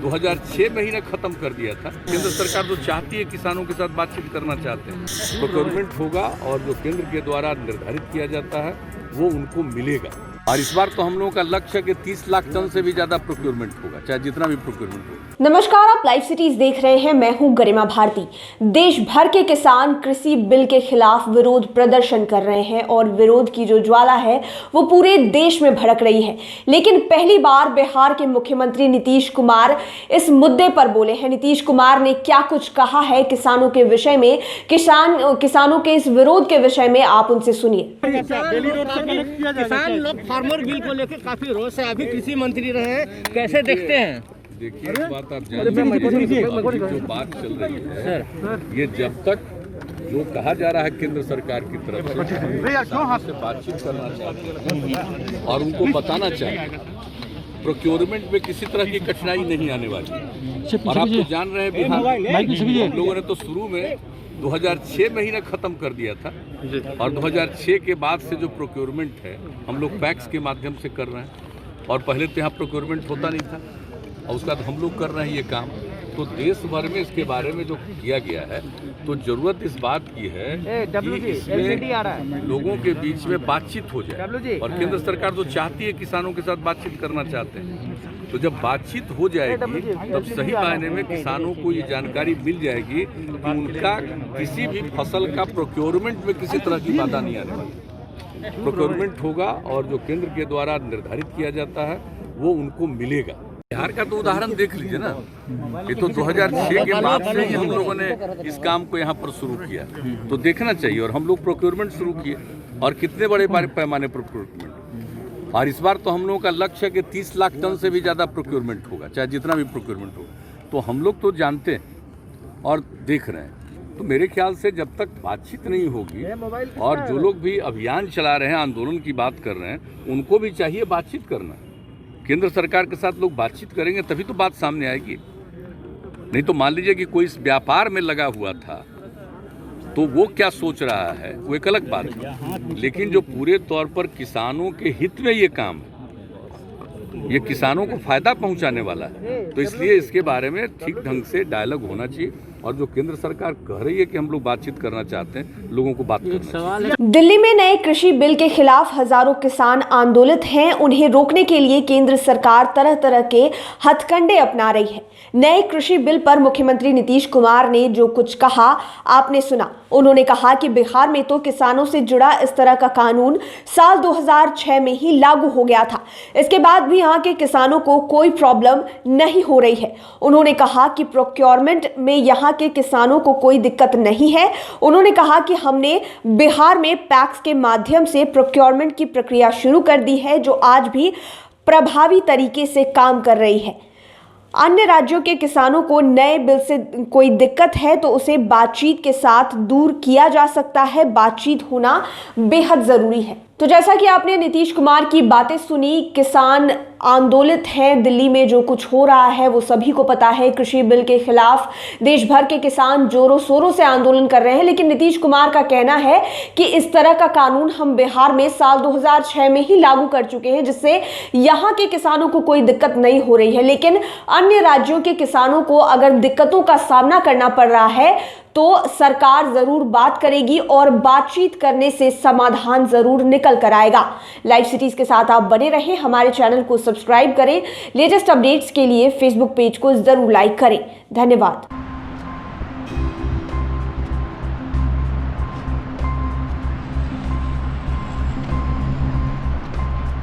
2006 में ही ने खत्म कर दिया था। केंद्र सरकार जो चाहती है किसानों के साथ बातचीत करना चाहते हैं, प्रोक्योरमेंट होगा और जो केंद्र के द्वारा निर्धारित किया जाता है वो उनको मिलेगा। और इस बार तो हम लोगों का लक्ष्य है कि 30 लाख टन से भी ज्यादा प्रोक्योरमेंट होगा, चाहे जितना भी प्रोक्योरमेंट हो। नमस्कार, आप लाइव सिटीज देख रहे हैं। मैं हूं गरिमा भारती। देश भर के किसान कृषि बिल के खिलाफ विरोध प्रदर्शन कर रहे हैं और विरोध की जो ज्वाला है वो पूरे देश में भड़क रही है। लेकिन पहली बार बिहार के मुख्यमंत्री नीतीश कुमार इस मुद्दे पर बोले हैं। नीतीश कुमार ने क्या कुछ कहा है किसानों के विषय में, किसानों के इस विरोध के विषय में, आप उनसे सुनिए। किसान लोग फार्मर बिल को लेकर काफी रोष है। अभी कृषि मंत्री रहे, कैसे देखते हैं? देखिए, एक बात आप जानते हैं, जो बात चल रही है ये जब तक जो कहा जा रहा है केंद्र सरकार की तरफ से बातचीत करना चाहते हैं और उनको बताना चाहिए प्रोक्योरमेंट में किसी तरह की कठिनाई नहीं आने वाली। और आप तो जान रहे हैं बिहार हम लोगों ने तो शुरू में 2006 में ही ने खत्म कर दिया था और 2006 के बाद से जो प्रोक्योरमेंट है हम लोग पैक्स के माध्यम से कर रहे हैं। और पहले तो यहाँ प्रोक्योरमेंट होता नहीं था और उसका तो हम लोग कर रहे हैं ये काम। तो देश भर में इसके बारे में जो किया गया है तो जरूरत इस बात की है कि इसमें लोगों के बीच में बातचीत हो जाए। और केंद्र सरकार जो चाहती है किसानों के साथ बातचीत करना चाहते हैं, तो जब बातचीत हो जाएगी तब सही मायने में किसानों को ये जानकारी मिल जाएगी कि उनका किसी भी फसल का प्रोक्योरमेंट में किसी तरह की बाधा नहीं आने वाली। प्रोक्योरमेंट होगा और जो केंद्र के द्वारा निर्धारित किया जाता है वो उनको मिलेगा। बिहार का तो उदाहरण देख लीजिए ना, ये तो 2006 के बाद से ही हम लोगों ने इस काम को यहाँ पर शुरू किया, तो देखना चाहिए। और हम लोग प्रोक्योरमेंट शुरू किए और कितने बड़े पैमाने पर प्रोक्योरमेंट। और इस बार तो हम लोगों का लक्ष्य है कि 30 लाख टन से भी ज़्यादा प्रोक्योरमेंट होगा, चाहे जितना भी प्रोक्योरमेंट होगा। तो हम लोग तो जानते हैं और देख रहे हैं। तो मेरे ख्याल से जब तक बातचीत नहीं होगी और जो लोग भी अभियान चला रहे हैं, आंदोलन की बात कर रहे हैं, उनको भी चाहिए बातचीत करना। केंद्र सरकार के साथ लोग बातचीत करेंगे तभी तो बात सामने आएगी। नहीं तो मान लीजिए कि कोई इस व्यापार में लगा हुआ था तो वो क्या सोच रहा है वो एक अलग बात है। लेकिन जो पूरे तौर पर किसानों के हित में ये काम है, ये किसानों को फायदा पहुंचाने वाला है, तो इसलिए इसके बारे में ठीक ढंग से डायलॉग होना चाहिए। और जो केंद्र सरकार कह रही है कि हम लोग बातचीत करना चाहते हैं, लोगों को बात करना चाहिए। दिल्ली में नए कृषि बिल के खिलाफ हजारों किसान आंदोलित हैं। उन्हें रोकने के लिए केंद्र सरकार तरह तरह के हथकंडे अपना रही है। नए कृषि बिल पर मुख्यमंत्री नीतीश कुमार ने जो कुछ कहा आपने सुना। उन्होंने कहा कि बिहार में तो किसानों से जुड़ा इस तरह का कानून साल 2006 में ही लागू हो गया था। इसके बाद भी यहाँ के किसानों को कोई प्रॉब्लम नहीं हो रही है। उन्होंने कहा कि प्रोक्योरमेंट में यहाँ के किसानों को कोई दिक्कत नहीं है। उन्होंने कहा कि हमने बिहार में पैक्स के माध्यम से प्रोक्योरमेंट की प्रक्रिया शुरू कर दी है, जो आज भी प्रभावी तरीके से काम कर रही है। अन्य राज्यों के किसानों को नए बिल से कोई दिक्कत है तो उसे बातचीत के साथ दूर किया जा सकता है। बातचीत होना बेहद जरूरी है। तो जैसा कि आपने नीतीश कुमार की बातें सुनी, किसान आंदोलित हैं। दिल्ली में जो कुछ हो रहा है वो सभी को पता है। कृषि बिल के खिलाफ देश भर के किसान जोरों शोरों से आंदोलन कर रहे हैं। लेकिन नीतीश कुमार का कहना है कि इस तरह का कानून हम बिहार में साल 2006 में ही लागू कर चुके हैं, जिससे यहाँ के किसानों को कोई दिक्कत नहीं हो रही है। लेकिन अन्य राज्यों के किसानों को अगर दिक्कतों का सामना करना पड़ रहा है तो सरकार जरूर बात करेगी और बातचीत करने से समाधान जरूर निकल कर आएगा। लाइव सिटीज के साथ आप बने रहें, हमारे चैनल को सब्सक्राइब करें। लेटेस्ट अपडेट्स के लिए फेसबुक पेज को जरूर लाइक करें। धन्यवाद।